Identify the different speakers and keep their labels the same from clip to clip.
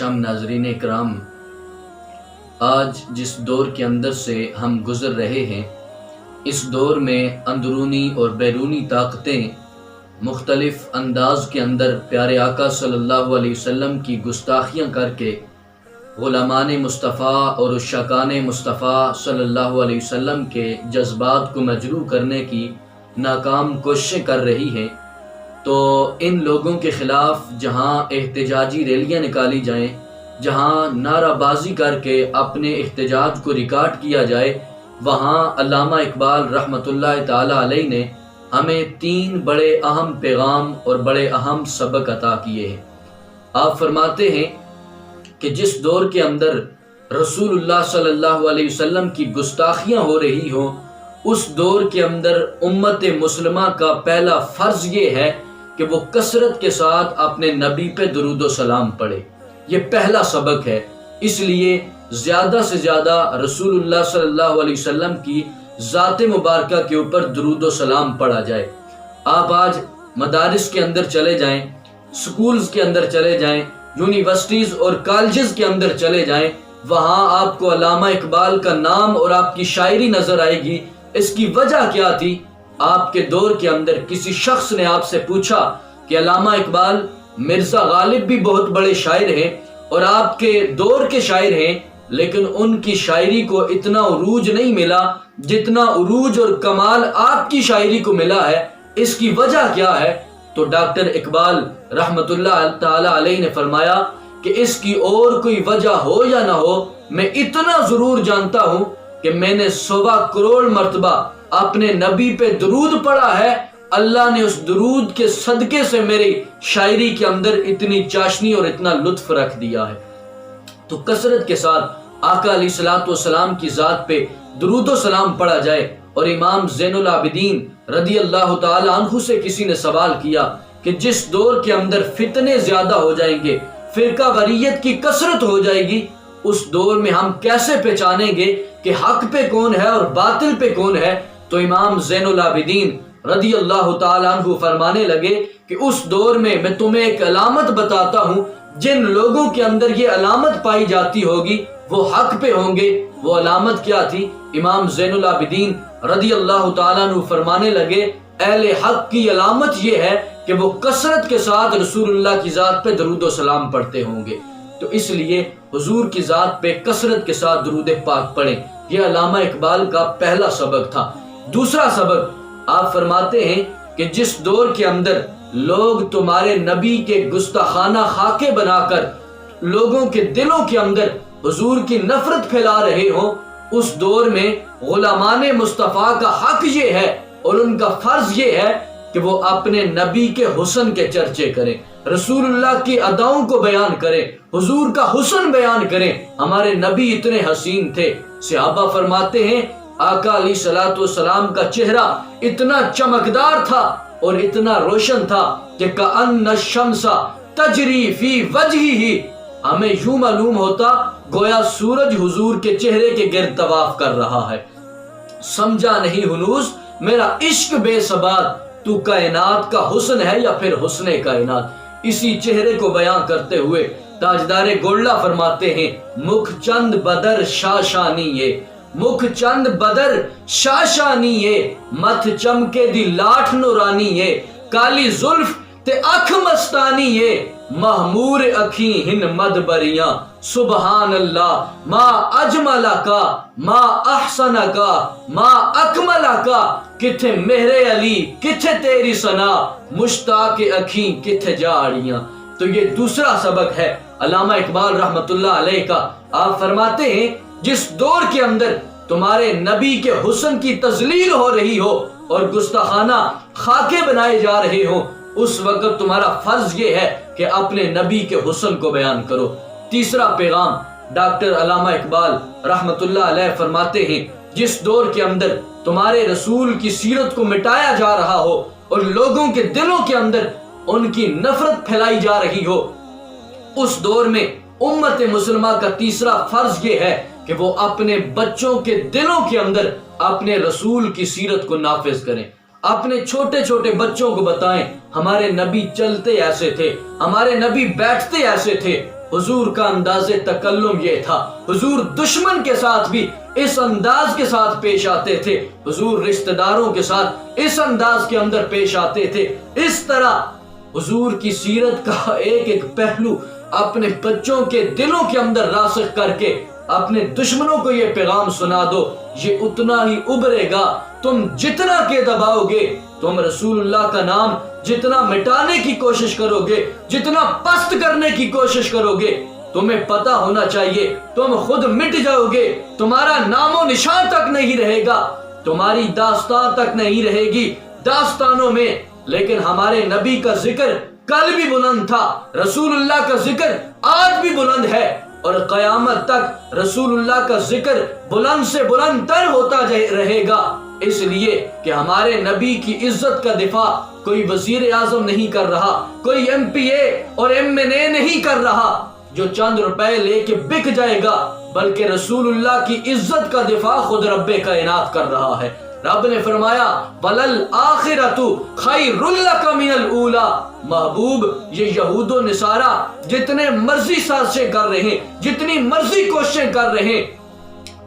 Speaker 1: محتشم ناظرین کرام، آج جس دور کے اندر سے ہم گزر رہے ہیں، اس دور میں اندرونی اور بیرونی طاقتیں مختلف انداز کے اندر پیارے آقا صلی اللہ علیہ وسلم کی گستاخیاں کر کے غلامان مصطفیٰ اور عشاقان مصطفیٰ صلی اللہ علیہ وسلم کے جذبات کو مجروح کرنے کی ناکام کوششیں کر رہی ہیں۔ تو ان لوگوں کے خلاف جہاں احتجاجی ریلیاں نکالی جائیں، جہاں نعرہ بازی کر کے اپنے احتجاج کو ریکارڈ کیا جائے، وہاں علامہ اقبال رحمۃ اللہ تعالی علیہ نے ہمیں 3 بڑے اہم پیغام اور بڑے اہم سبق عطا کیے ہیں۔ آپ فرماتے ہیں کہ جس دور کے اندر رسول اللہ صلی اللہ علیہ وسلم کی گستاخیاں ہو رہی ہوں، اس دور کے اندر امت مسلمہ کا پہلا فرض یہ ہے کہ وہ کثرت کے ساتھ اپنے نبی پہ درود و سلام پڑھے۔ یہ پہلا سبق ہے، اس لیے زیادہ سے زیادہ رسول اللہ صلی اللہ علیہ وسلم کی ذات مبارکہ کے اوپر درود و سلام پڑھا جائے۔ آپ آج مدارس کے اندر چلے جائیں، سکولز کے اندر چلے جائیں، یونیورسٹیز اور کالجز کے اندر چلے جائیں، وہاں آپ کو علامہ اقبال کا نام اور آپ کی شاعری نظر آئے گی۔ اس کی وجہ کیا تھی؟ آپ کے دور کے اندر کسی شخص نے آپ سے پوچھا کہ علامہ اقبال، مرزا غالب بھی بہت بڑے شاعر ہیں اور آپ کے دور کے شاعر ہیں، لیکن ان کی شاعری کو اتنا عروج نہیں ملا جتنا عروج اور کمال آپ کی شاعری کو ملا ہے۔ اس کی وجہ کیا ہے؟ تو ڈاکٹر اقبال رحمۃ اللہ تعالی علیہ نے فرمایا کہ اس کی اور کوئی وجہ ہو یا نہ ہو، میں اتنا ضرور جانتا ہوں کہ میں نے 100 کروڑ مرتبہ اپنے نبی پہ درود پڑھا ہے، اللہ نے اس درود کے صدقے سے میری شاعری کے اندر اتنی چاشنی اور اتنا لطف رکھ دیا ہے۔ تو کثرت کے ساتھ آقا علیہ الصلوۃ والسلام کی ذات پہ درود و سلام پڑھا جائے۔ اور امام زین العابدین رضی اللہ تعالی عنہ سے کسی نے سوال کیا کہ جس دور کے اندر فتنے زیادہ ہو جائیں گے، فرقہ واریت کی کثرت ہو جائے گی، اس دور میں ہم کیسے پہچانیں گے کہ حق پہ کون ہے اور باطل پہ کون ہے؟ تو امام زین العابدین رضی اللہ تعالی عنہ فرمانے لگے کہ اس دور میں تمہیں ایک علامت بتاتا ہوں، جن لوگوں کے اندر یہ علامت پائی جاتی ہوگی وہ حق پہ ہوں گے۔ وہ علامت کیا تھی؟ امام زین العابدین رضی اللہ تعالیٰ عنہ فرمانے لگے، اہل حق کی علامت یہ ہے کہ وہ کثرت کے ساتھ رسول اللہ کی ذات پہ درود و سلام پڑھتے ہوں گے۔ تو اس لیے حضور کی ذات پہ کثرت کے ساتھ درود پاک پڑھیں۔ یہ علامہ اقبال کا پہلا سبق تھا۔ دوسرا سبق آپ فرماتے ہیں کہ جس دور کے اندر لوگ تمہارے نبی کے گستاخانہ خاکے بنا کر لوگوں کے دلوں کے اندر حضور کی نفرت پھیلا رہے ہوں، اس دور میں غلامان مصطفیٰ کا حق یہ ہے اور ان کا فرض یہ ہے کہ وہ اپنے نبی کے حسن کے چرچے کریں، رسول اللہ کی اداؤں کو بیان کریں، حضور کا حسن بیان کریں۔ ہمارے نبی اتنے حسین تھے، صحابہ فرماتے ہیں آقا علیہ الصلوۃ والسلام کا چہرہ اتنا چمکدار تھا اور اتنا روشن تھا کہ کأن الشمس تجری فی وجہہ، ہمیں یوں معلوم ہوتا گویا سورج حضور کے چہرے کے گرد طواف کر رہا ہے۔ سمجھا نہیں ہنوز میرا عشق بے ثبات، تو کائنات کا حسن ہے یا پھر حسن کائنات۔ اسی چہرے کو بیان کرتے ہوئے تاجدار گولڈا فرماتے ہیں، مکھ چند بدر شاشانیے، مکھ چند بدر شاشانیے، متھ چمکے دی لاٹھ نورانیے، کالی زلف تے اکھ مستانیے، محمور اکھیں ہن مد بریاں، سبحان اللہ ما اجملا کا ما احسن کا ما اکملا کا، کتھے مہر علی کتھے تیری ثنا، مشتاق اکھیں کتھے جاڑیاں۔ تو یہ دوسرا سبق ہے علامہ اقبال رحمۃ اللہ علیہ کا۔ آپ فرماتے ہیں جس دور کے اندر تمہارے نبی کے حسن کی تذلیل ہو رہی ہو اور گستاخانہ خاکے بنائے جا رہے ہوں، اس وقت تمہارا فرض یہ ہے کہ اپنے نبی کے حسن کو بیان کرو۔ تیسرا پیغام ڈاکٹر علامہ اقبال رحمۃ اللہ علیہ فرماتے ہیں جس دور کے اندر تمہارے رسول کی سیرت کو مٹایا جا رہا ہو اور لوگوں کے دلوں کے اندر ان کی نفرت پھیلائی جا رہی ہو، اس دور میں امت مسلمہ کا تیسرا فرض یہ ہے کہ وہ اپنے بچوں کے دلوں کے اندر اپنے رسول کی سیرت کو نافذ کریں۔ اپنے چھوٹے چھوٹے بچوں کو بتائیں ہمارے نبی چلتے ایسے تھے، ہمارے نبی بیٹھتے ایسے تھے، حضور کا انداز تکلم یہ تھا. حضور دشمن کے ساتھ بھی اس انداز کے ساتھ پیش آتے تھے. حضور رشتہ داروں کے ساتھ اس انداز کے اندر پیش آتے تھے. اس طرح حضور کی سیرت کا ایک ایک پہلو اپنے بچوں کے دلوں کے اندر راسخ کر کے اپنے دشمنوں کو یہ پیغام سنا دو. یہ اتنا ہی ابھرے گا. تم جتنا کہ دباؤ گے, تم رسول اللہ کا نام جتنا مٹانے کی کوشش کرو گے, جتنا پست کرنے کی کوشش کرو گے, تمہیں پتا ہونا چاہیے تم خود مٹ جاؤ گے. تمہارا نام و نشان تک نہیں رہے گا, تمہاری داستان تک نہیں رہے گی داستانوں میں. لیکن ہمارے نبی کا ذکر کل بھی بلند تھا, رسول اللہ کا ذکر آج بھی بلند ہے, اور قیامت تک رسول اللہ کا ذکر بلند سے بلند تر ہوتا رہے گا. اس لیے کہ ہمارے نبی کی عزت کا دفاع کوئی وزیر اعظم نہیں کر رہا, کوئی MP اور MNA نہیں کر رہا جو چند روپے لے کے بک جائے گا, بلکہ رسول اللہ کی عزت کا دفاع خود رب کائنات کر رہا ہے. رب نے فرمایا وَلَلْآخِرَةُ خَيْرٌ لَكَ مِنَ الْأُولَى. محبوب یہ یہود و نصارہ جتنے مرضی سازشیں کر رہے ہیں, جتنی مرضی کوششیں کر رہے ہیں,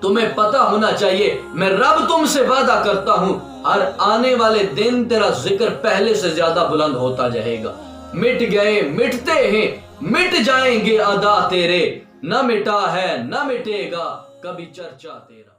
Speaker 1: تمہیں پتا ہونا چاہیے میں رب تم سے وعدہ کرتا ہوں ہر آنے والے دن تیرا ذکر پہلے سے زیادہ بلند ہوتا جائے گا. مٹ گئے مٹتے ہیں, مٹ جائیں گے ادا تیرے, نہ مٹا ہے نہ مٹے گا کبھی چرچا تیرا.